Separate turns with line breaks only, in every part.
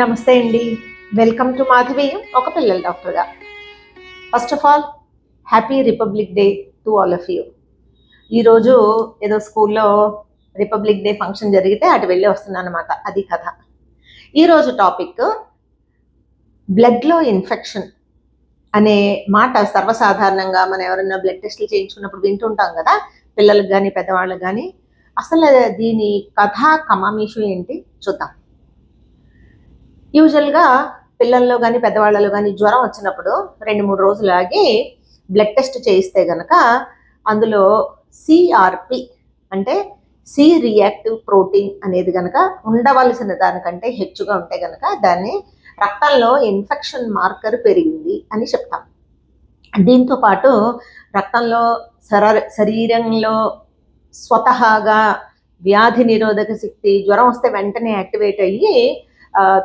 నమస్తే అండి. Welcome to మాధవీయం ఒక పిల్లల డాక్టర్గా. First of all happy republic day to all of you. ఈరోజు ఏదో స్కూల్లో రిపబ్లిక్ డే ఫంక్షన్ జరిగితే అటు వెళ్ళి వస్తున్నాను అనమాట. అది కథ. ఈరోజు టాపిక్ బ్లడ్లో ఇన్ఫెక్షన్ అనే మాట సర్వసాధారణంగా మనం ఎవరైనా బ్లడ్ టెస్ట్లు చేయించుకున్నప్పుడు వింటుంటాం కదా, పిల్లలకు కానీ పెద్దవాళ్ళకి కానీ. అసలు దీని కథ కమామీషు ఏంటి చూద్దాం. యూజువల్గా పిల్లల్లో కానీ పెద్దవాళ్ళలో కానీ జ్వరం వచ్చినప్పుడు 2-3 రోజులు ఆగి బ్లడ్ టెస్ట్ చేయిస్తే గనక అందులో సిఆర్పి అంటే సి రియాక్టివ్ ప్రోటీన్ అనేది కనుక ఉండవలసిన దానికంటే హెచ్చుగా ఉంటే కనుక దాన్ని రక్తంలో ఇన్ఫెక్షన్ మార్కర్ పెరిగింది అని చెప్తాం. దీంతో పాటు రక్తంలో శరీరంలో స్వతహాగా వ్యాధి నిరోధక శక్తి జ్వరం వస్తే వెంటనే యాక్టివేట్ అయ్యి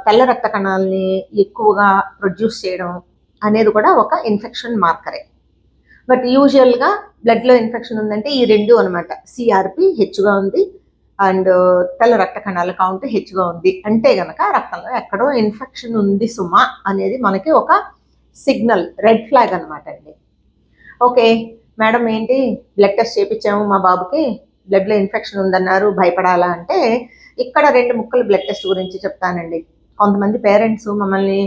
తెల్ల రక్త కణాలని ఎక్కువగా ప్రొడ్యూస్ చేయడం అనేది కూడా ఒక ఇన్ఫెక్షన్ మార్కరే. బట్ యూజువల్గా బ్లడ్లో ఇన్ఫెక్షన్ ఉందంటే ఈ రెండు అనమాట. సిఆర్పి హెచ్చుగా ఉంది అండ్ తెల్ల రక్త కణాల కౌంట్ హెచ్చుగా ఉంది అంటే గనక రక్తంలో ఎక్కడో ఇన్ఫెక్షన్ ఉంది సుమా అనేది మనకి ఒక సిగ్నల్, రెడ్ ఫ్లాగ్ అనమాట అండి. ఓకే మేడం, ఏంటి బ్లడ్ టెస్ట్ చేయించాము మా బాబుకి, బ్లడ్లో ఇన్ఫెక్షన్ ఉందన్నారు, భయపడాలా అంటే ఇక్కడ 2 ముక్కలు బ్లడ్ టెస్ట్ గురించి చెప్తానండి. కొంతమంది పేరెంట్స్ మమ్మల్ని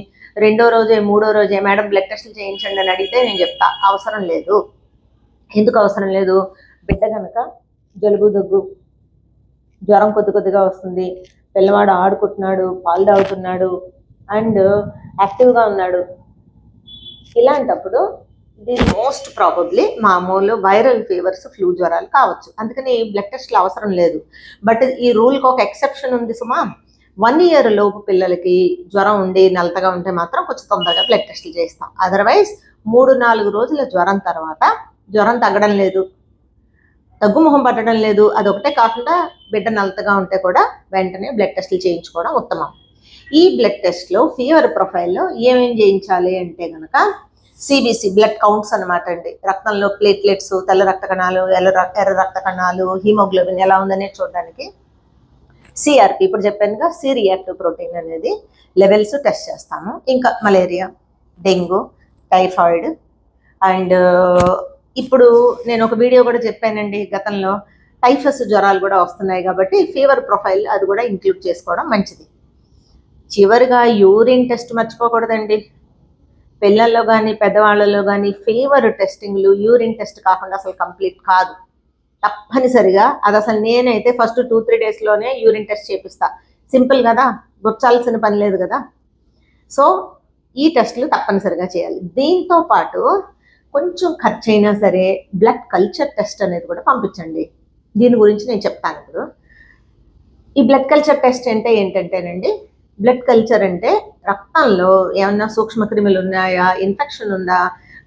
2వ రోజే 3వ రోజే మేడం బ్లడ్ టెస్ట్లు చేయించండి అని అడిగితే నేను చెప్తా అవసరం లేదు. ఎందుకు అవసరం లేదు? బిడ్డ కనుక జలుబు దగ్గు జ్వరం కొద్దిగా వస్తుంది, పిల్లవాడు ఆడుకుంటున్నాడు, పాలు తాగుతున్నాడు అండ్ యాక్టివ్గా ఉన్నాడు, ఇలాంటప్పుడు దీని మోస్ట్ ప్రాబబ్లీ మామూలు వైరల్ ఫీవర్స్, ఫ్లూ జ్వరాలు కావచ్చు. అందుకని బ్లడ్ టెస్ట్లు అవసరం లేదు. బట్ ఈ రూల్కి ఒక ఎక్సెప్షన్ ఉంది సుమా. 1 year లోపు పిల్లలకి జ్వరం ఉండి నలతగా ఉంటే మాత్రం కొంచెం తొందరగా బ్లడ్ టెస్ట్లు చేస్తాం. అదర్వైజ్ 3-4 రోజుల జ్వరం తర్వాత జ్వరం తగ్గడం లేదు, తగ్గుముఖం పట్టడం లేదు, అదొకటే కాకుండా బిడ్డ నలతగా ఉంటే కూడా వెంటనే బ్లడ్ టెస్ట్లు చేయించుకోవడం ఉత్తమం. ఈ బ్లడ్ టెస్ట్లో ఫీవర్ ప్రొఫైల్లో ఏమేం చేయించాలి అంటే కనుక సిబిసి బ్లడ్ కౌంట్స్ అనమాట అండి. రక్తంలో ప్లేట్లెట్స్, తెల్ల రక్త కణాలు, ఎర్ర రక్త కణాలు, హీమోగ్లోబిన్ ఎలా ఉందనే చూడడానికి సిఆర్పి ఇప్పుడు చెప్పానుగా, సి రియాక్టివ్ ప్రోటీన్ అనేది లెవెల్స్ టెస్ట్ చేస్తాము. ఇంకా మలేరియా, డెంగ్యూ, టైఫాయిడ్ అండ్ ఇప్పుడు నేను ఒక వీడియో కూడా చెప్పానండి గతంలో, టైఫస్ జ్వరాలు కూడా వస్తున్నాయి కాబట్టి ఫీవర్ ప్రొఫైల్ అది కూడా ఇంక్లూడ్ చేసుకోవడం మంచిది. చివరిగా యూరిన్ టెస్ట్ మర్చిపోకూడదండి. పిల్లల్లో కానీ పెద్దవాళ్ళలో కానీ ఫీవర్ టెస్టింగ్లు యూరిన్ టెస్ట్ కాకుండా అసలు కంప్లీట్ కాదు. తప్పనిసరిగా అది అసలు నేనైతే ఫస్ట్ 2-3 డేస్లోనే యూరిన్ టెస్ట్ చేపిస్తా. సింపుల్ కదా, గుర్చాల్సిన పని లేదు కదా. సో ఈ టెస్టులు తప్పనిసరిగా చేయాలి. దీంతో పాటు కొంచెం ఖర్చు అయినా సరే బ్లడ్ కల్చర్ టెస్ట్ అనేది కూడా పంపించండి. దీని గురించి నేను చెప్తాను ఇప్పుడు. ఈ బ్లడ్ కల్చర్ టెస్ట్ అంటే ఏంటంటేనండి, బ్లడ్ కల్చర్ అంటే రక్తంలో ఏమన్నా సూక్ష్మక్రిములు ఉన్నాయా, ఇన్ఫెక్షన్ ఉందా,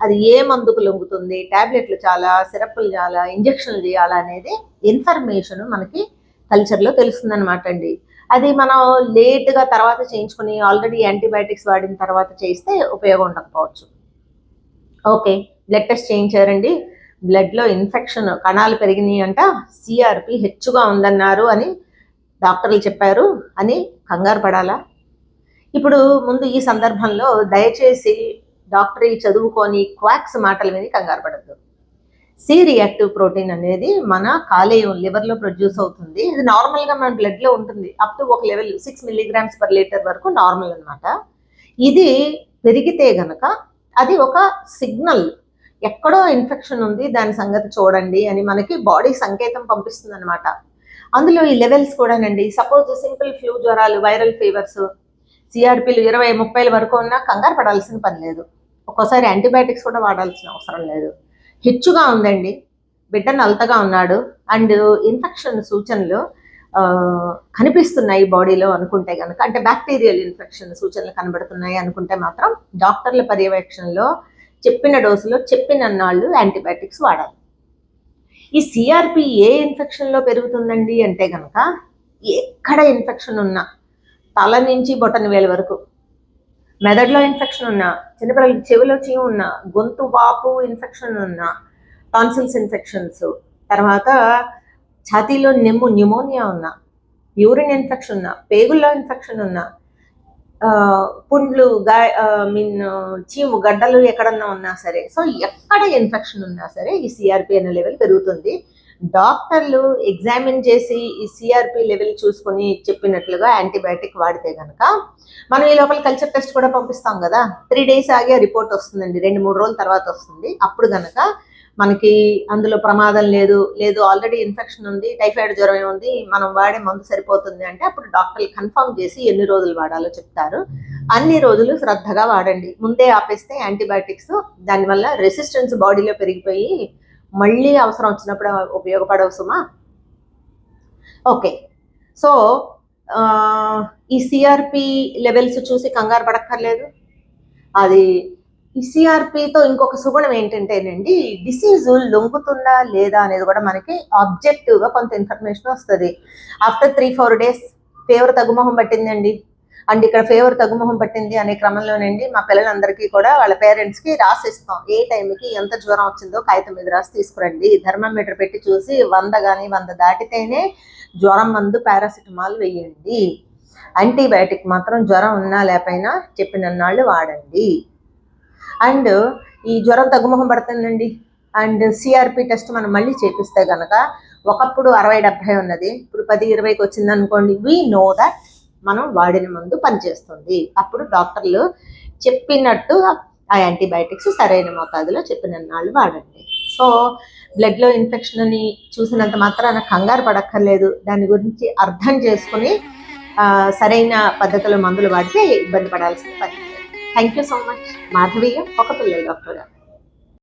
అది ఏ మందుకు లొంగుతుంది, ట్యాబ్లెట్లు చాలా, సిరప్లు చాలా, ఇంజక్షన్లు చేయాలా అనేది ఇన్ఫర్మేషన్ మనకి కల్చర్లో తెలుస్తుంది అనమాట అండి. అది మనం లేట్గా తర్వాత చేయించుకుని ఆల్రెడీ యాంటీబయాటిక్స్ వాడిన తర్వాత చేస్తే ఉపయోగం ఉండకపోవచ్చు. ఓకే, బ్లడ్ టెస్ట్ చేయించారండి, బ్లడ్లో ఇన్ఫెక్షన్ కణాలు పెరిగినాయి అంట, సిఆర్పి హెచ్చుగా ఉందన్నారు అని డాక్టర్లు చెప్పారు అని కంగారు పడాలా? ఇప్పుడు ముందు ఈ సందర్భంలో దయచేసి డాక్టరీ చదువుకొని క్వాక్స్ మాటల మీద కంగారు పడద్దు. సి రియాక్టివ్ ప్రోటీన్ అనేది మన కాలేయం లివర్లో ప్రొడ్యూస్ అవుతుంది. ఇది నార్మల్గా మన బ్లడ్లో ఉంటుంది. అప్ టు ఒక లెవెల్ 6 mg/L వరకు నార్మల్ అనమాట. ఇది పెరిగితే గనక అది ఒక సిగ్నల్, ఎక్కడో ఇన్ఫెక్షన్ ఉంది, దాని సంగతి చూడండి అని మనకి బాడీ సంకేతం పంపిస్తుంది అనమాట. అందులో ఈ లెవెల్స్ కూడానండి, సపోజ్ సింపుల్ ఫ్లూ జ్వరాలు, వైరల్ ఫీవర్స్, సిఆర్పీలు 20-30 వరకు ఉన్నా కంగారు పడాల్సిన పని లేదు. ఒక్కోసారి యాంటీబయాటిక్స్ కూడా వాడాల్సిన అవసరం లేదు. హెచ్చుగా ఉందండి, బిడ్డ నలతగా ఉన్నాడు అండ్ ఇన్ఫెక్షన్ సూచనలు కనిపిస్తున్నాయి బాడీలో అనుకుంటే కనుక, అంటే బ్యాక్టీరియల్ ఇన్ఫెక్షన్ సూచనలు కనబడుతున్నాయి అనుకుంటే మాత్రం డాక్టర్ల పర్యవేక్షణలో చెప్పిన డోసులో చెప్పిన నాళ్ళు యాంటీబయాటిక్స్ వాడాలి. ఈ సిఆర్పి ఏ ఇన్ఫెక్షన్లో పెరుగుతుందండి అంటే కనుక, ఎక్కడ ఇన్ఫెక్షన్ ఉన్నా, తల నుంచి బొటన వేలు వరకు, మెదడులో ఇన్ఫెక్షన్ ఉన్నా, చిన్నపిల్లలకి చెవిలో చీము ఉన్నా, గొంతు వాపు ఇన్ఫెక్షన్ ఉన్నా, టాన్సిల్స్ ఇన్ఫెక్షన్స్, తర్వాత ఛాతీలో న్యూమోనియా ఉన్నా, యూరిన్ ఇన్ఫెక్షన్ ఉన్నా, పేగుల్లో ఇన్ఫెక్షన్ ఉన్నా, పుండ్లు మీన్ చీము గడ్డలు ఎక్కడన్నా ఉన్నా సరే, సో ఎక్కడ ఇన్ఫెక్షన్ ఉన్నా సరే ఈ సిఆర్పి అనే లెవెల్ పెరుగుతుంది. డాక్టర్లు ఎగ్జామిన్ చేసి ఈ సిఆర్పి లెవెల్ చూసుకొని చెప్పినట్లుగా యాంటీబయాటిక్ వాడితే కనుక మనం ఈ లోపల కల్చర్ టెస్ట్ కూడా పంపిస్తాం కదా, 3 days ఆగే రిపోర్ట్ వస్తుందండి, 2-3 రోజుల తర్వాత వస్తుంది. అప్పుడు కనుక మనకి అందులో ప్రమాదం లేదు ఆల్రెడీ ఇన్ఫెక్షన్ ఉంది, టైఫాయిడ్ జ్వరం ఉంది, మనం వాడే మందు సరిపోతుంది అంటే అప్పుడు డాక్టర్లు కన్ఫర్మ్ చేసి ఎన్ని రోజులు వాడాలో చెప్తారు. అన్ని రోజులు శ్రద్ధగా వాడండి. ముందే ఆపేస్తే యాంటీబయాటిక్స్ దానివల్ల రెసిస్టెన్స్ బాడీలో పెరిగిపోయి మళ్ళీ అవసరం వచ్చినప్పుడు ఉపయోగపడవు సుమా. ఓకే, సో ఈ సిఆర్పి లెవెల్స్ చూసి కంగారు పడక్కర్లేదు. అది ఈ సిఆర్పితో ఇంకొక సుగుణం ఏంటంటేనండి, డిసీజు లొంగుతుందా లేదా అనేది కూడా మనకి ఆబ్జెక్టివ్గా కొంత ఇన్ఫర్మేషన్ వస్తుంది. ఆఫ్టర్ 3-4 days ఫీవర్ తగ్గుముఖం పట్టిందండి అండ్ ఇక్కడ ఫీవర్ తగ్గుముఖం పట్టింది అనే క్రమంలోనండి మా పిల్లలందరికీ కూడా వాళ్ళ పేరెంట్స్కి రాసిస్తాం, ఏ టైంకి ఎంత జ్వరం వచ్చిందో కాగితం మీద రాసి తీసుకురండి. థర్మామీటర్ పెట్టి చూసి 100 కానీ 100 దాటితేనే జ్వరం మందు పారాసిటమాల్ వేయండి. యాంటీబయాటిక్ మాత్రం జ్వరం ఉన్నా లేకపోయినా చెప్పినన్నాళ్ళు వాడండి. అండ్ ఈ జ్వరం తగ్గుముఖం పడుతుందండి అండ్ సిఆర్పి టెస్ట్ మనం మళ్ళీ చేపిస్తే కనుక ఒకప్పుడు 60-70 ఉన్నది, ఇప్పుడు 10-20కి వచ్చింది అనుకోండి, వీ నో దట్ మనం వాడిన మందు పనిచేస్తుంది. అప్పుడు డాక్టర్లు చెప్పినట్టు ఆ యాంటీబయాటిక్స్ సరైన మోతాదులో చెప్పినన్నాళ్ళు వాడండి. సో బ్లడ్లో ఇన్ఫెక్షన్ అని చూసినంత మాత్రాన కంగారు పడక్కర్లేదు, దాని గురించి అర్థం చేసుకుని సరైన పద్ధతిలో మందులు వాడితే ఇబ్బంది పడాల్సిన పని. Thank you so much. మాధవీయ, ఒక పిల్లల డాక్టర్ గారు.